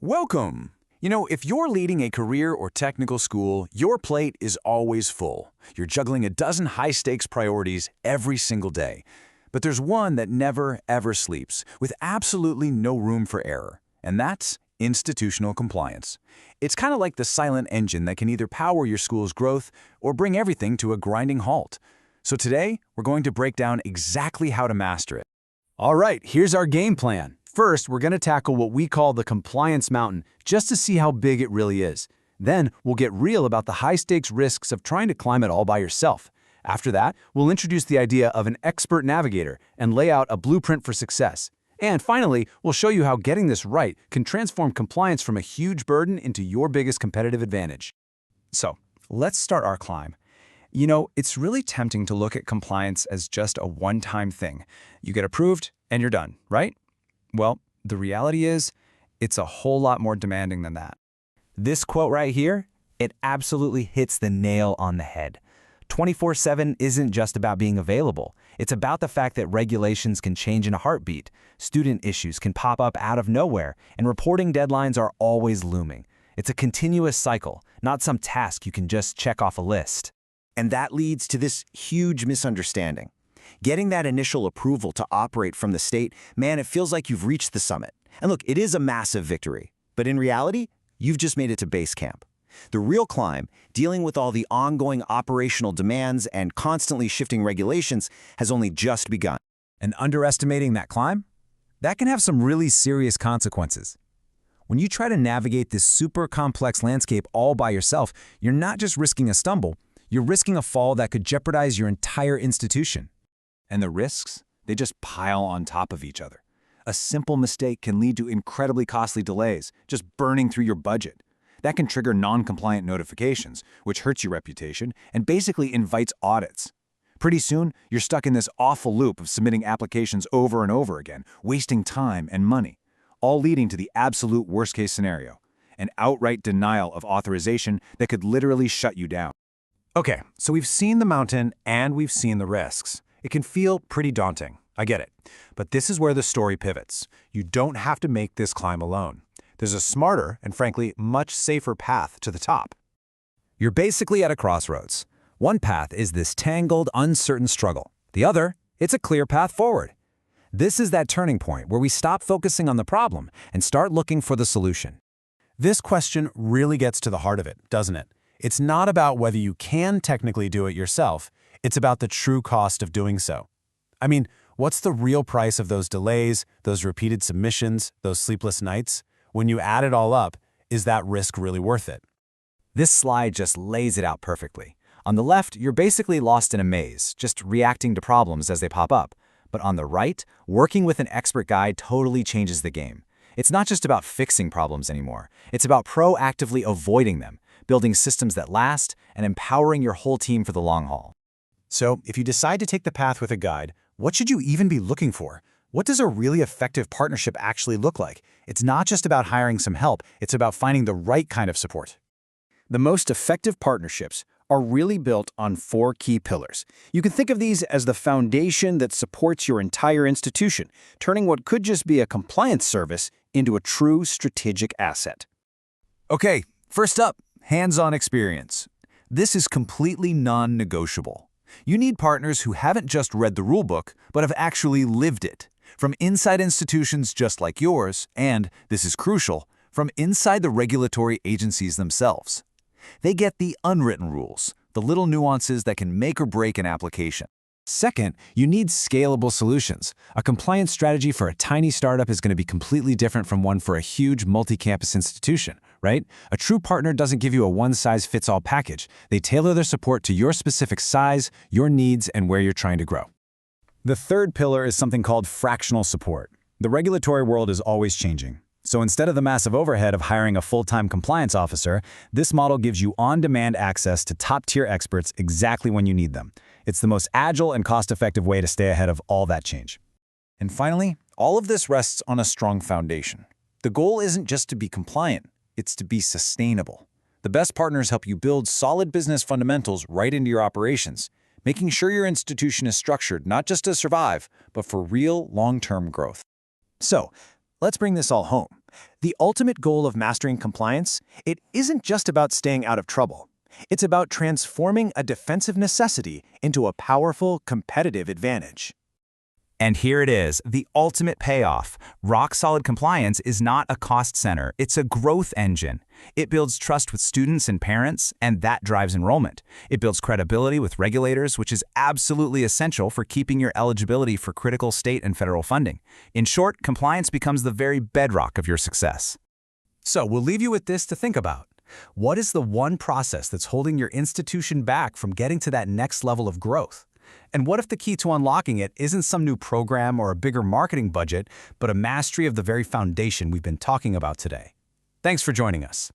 Welcome! If you're leading a career or technical school, your plate is always full. You're juggling a dozen high-stakes priorities every single day. But there's one that never, ever sleeps, with absolutely no room for error. And that's institutional compliance. It's kind of like the silent engine that can either power your school's growth or bring everything to a grinding halt. So today, we're going to break down exactly how to master it. All right, here's our game plan. First, we're going to tackle what we call the compliance mountain, just to see how big it really is. Then, we'll get real about the high-stakes risks of trying to climb it all by yourself. After that, we'll introduce the idea of an expert navigator and lay out a blueprint for success. And finally, we'll show you how getting this right can transform compliance from a huge burden into your biggest competitive advantage. So, let's start our climb. It's really tempting to look at compliance as just a one-time thing. You get approved, and you're done, right? Well, the reality is, it's a whole lot more demanding than that. This quote right here, it absolutely hits the nail on the head. 24/7 isn't just about being available. It's about the fact that regulations can change in a heartbeat, student issues can pop up out of nowhere, and reporting deadlines are always looming. It's a continuous cycle, not some task you can just check off a list. And that leads to this huge misunderstanding. Getting that initial approval to operate from the state, man, it feels like you've reached the summit. And look, it is a massive victory. But in reality, you've just made it to base camp. The real climb, dealing with all the ongoing operational demands and constantly shifting regulations, has only just begun. And underestimating that climb? That can have some really serious consequences. When you try to navigate this super complex landscape all by yourself, you're not just risking a stumble, you're risking a fall that could jeopardize your entire institution. And the risks, they just pile on top of each other. A simple mistake can lead to incredibly costly delays, just burning through your budget. That can trigger non-compliant notifications, which hurts your reputation and basically invites audits. Pretty soon, you're stuck in this awful loop of submitting applications over and over again, wasting time and money, all leading to the absolute worst-case scenario, an outright denial of authorization that could literally shut you down. Okay, so we've seen the mountain and we've seen the risks. It can feel pretty daunting, I get it. But this is where the story pivots. You don't have to make this climb alone. There's a smarter and frankly much safer path to the top. You're basically at a crossroads. One path is this tangled, uncertain struggle. The other, it's a clear path forward. This is that turning point where we stop focusing on the problem and start looking for the solution. This question really gets to the heart of it, doesn't it? It's not about whether you can technically do it yourself. It's about the true cost of doing so. I mean, what's the real price of those delays, those repeated submissions, those sleepless nights? When you add it all up, is that risk really worth it? This slide just lays it out perfectly. On the left, you're basically lost in a maze, just reacting to problems as they pop up. But on the right, working with an expert guide totally changes the game. It's not just about fixing problems anymore. It's about proactively avoiding them, building systems that last, and empowering your whole team for the long haul. So, if you decide to take the path with a guide, what should you even be looking for? What does a really effective partnership actually look like? It's not just about hiring some help, it's about finding the right kind of support. The most effective partnerships are really built on 4 key pillars. You can think of these as the foundation that supports your entire institution, turning what could just be a compliance service into a true strategic asset. Okay, first up, hands-on experience. This is completely non-negotiable. You need partners who haven't just read the rulebook, but have actually lived it. From inside institutions just like yours, and, this is crucial, from inside the regulatory agencies themselves. They get the unwritten rules, the little nuances that can make or break an application. Second, you need scalable solutions. A compliance strategy for a tiny startup is going to be completely different from one for a huge multi-campus institution, right? A true partner doesn't give you a one-size-fits-all package. They tailor their support to your specific size, your needs, and where you're trying to grow. The third pillar is something called fractional support. The regulatory world is always changing. So instead of the massive overhead of hiring a full-time compliance officer, this model gives you on-demand access to top-tier experts exactly when you need them. It's the most agile and cost-effective way to stay ahead of all that change. And finally, all of this rests on a strong foundation. The goal isn't just to be compliant, it's to be sustainable. The best partners help you build solid business fundamentals right into your operations, making sure your institution is structured not just to survive, but for real long-term growth. So, let's bring this all home. The ultimate goal of mastering compliance, it isn't just about staying out of trouble. It's about transforming a defensive necessity into a powerful competitive advantage. And here it is, the ultimate payoff. Rock-solid compliance is not a cost center, it's a growth engine. It builds trust with students and parents, and that drives enrollment. It builds credibility with regulators, which is absolutely essential for keeping your eligibility for critical state and federal funding. In short, compliance becomes the very bedrock of your success. So we'll leave you with this to think about. What is the one process that's holding your institution back from getting to that next level of growth? And what if the key to unlocking it isn't some new program or a bigger marketing budget, but a mastery of the very foundation we've been talking about today? Thanks for joining us.